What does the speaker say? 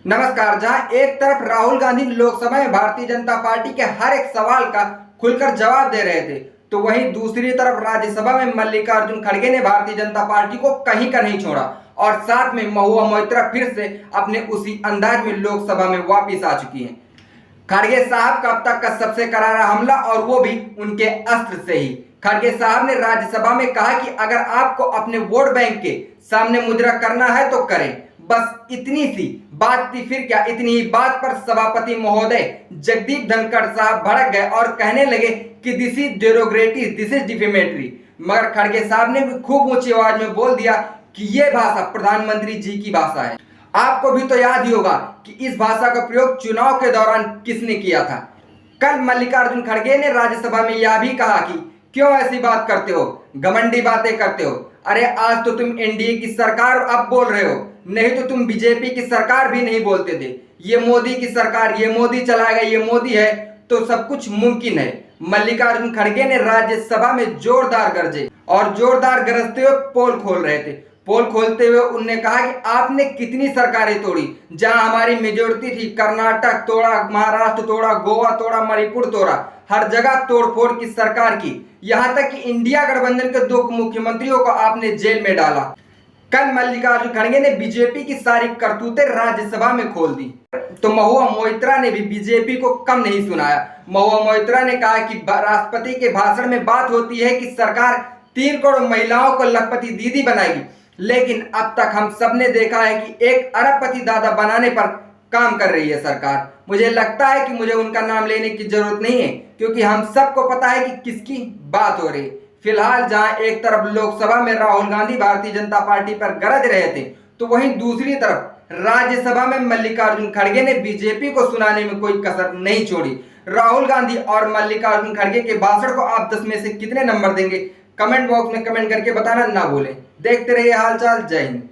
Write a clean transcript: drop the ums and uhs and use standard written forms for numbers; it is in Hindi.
नमस्कार। जहां एक तरफ राहुल गांधी लोकसभा में भारतीय जनता पार्टी के हर एक सवाल का खुलकर जवाब दे रहे थे, तो वहीं दूसरी तरफ राज्यसभा में मल्लिकार्जुन खड़गे ने भारतीय जनता पार्टी को कहीं का नहीं छोड़ा और साथ में महुआ मोइत्रा फिर से अपने उसी अंदाज में लोकसभा में वापिस आ चुकी हैं। खड़गे साहब का अब तक का सबसे करारा हमला, और वो भी उनके अस्त्र से ही। खड़गे साहब ने राज्यसभा में कहा कि अगर आपको अपने वोट बैंक के सामने मुद्रा करना है तो करें, बस इतनी सी बात थी। फिर क्या, इतनी ही बात पर सभापति महोदय जगदीप धनखड़ साहब भड़क गए और कहने लगे कि this is derogatory, this is defamatory. मगर खड़गे साहब ने भी खूब ऊंची आवाज में बोल दिया कि यह भाषा प्रधानमंत्री जी की भाषा है। आपको भी तो याद ही होगा कि इस भाषा का प्रयोग चुनाव के दौरान किसने किया था। कल मल्लिकार्जुन खड़गे ने राज्यसभा में यह भी कहा कि क्यों ऐसी बात करते हो, घमंडी बातें करते हो। अरे आज तो तुम एनडीए की सरकार अब बोल रहे हो, नहीं तो तुम बीजेपी की सरकार भी नहीं बोलते थे। ये मोदी की सरकार, ये मोदी चलाएगा, ये मोदी है तो सब कुछ मुमकिन है। मल्लिकार्जुन खड़गे ने राज्यसभा में जोरदार गरजे और जोरदार गरजते हुए पोल खोल रहे थे। पोल खोलते हुए उन्होंने कहा कि आपने कितनी सरकारें तोड़ी, जहां हमारी मेजोरिटी थी। कर्नाटक तोड़ा, महाराष्ट्र तोड़ा, गोवा तोड़ा, मणिपुर तोड़ा, हर जगह तोड़फोड़ की सरकार की। यहां तक कि इंडिया गठबंधन के 2 मुख्यमंत्रियों को आपने जेल में डाला। कल मल्लिकार्जुन खड़गे ने बीजेपी की सारी करतूतें राज्यसभा में खोल दी, तो महुआ मोइत्रा ने भी बीजेपी को कम नहीं सुनाया। महुआ मोइत्रा ने कहा कि राष्ट्रपति के भाषण में बात होती है कि सरकार 3 करोड़ महिलाओं को लखपति दीदी बनाएगी, लेकिन अब तक हम सबने देखा है कि 1 अरबपति दादा बनाने पर काम कर रही है सरकार। मुझे लगता है कि मुझे उनका नाम लेने की जरूरत नहीं है, क्योंकि हम सबको पता है कि किसकी बात हो रही है। फिलहाल जहां एक तरफ लोकसभा में राहुल गांधी भारतीय जनता पार्टी पर गरज रहे थे, तो वहीं दूसरी तरफ राज्यसभा में मल्लिकार्जुन खड़गे ने बीजेपी को सुनाने में कोई कसर नहीं छोड़ी। राहुल गांधी और मल्लिकार्जुन खड़गे के भाषण को आप 10 में से कितने नंबर देंगे? कमेंट बॉक्स में कमेंट करके बताना ना भूलें। देखते रहिए हालचाल। जय हिंद।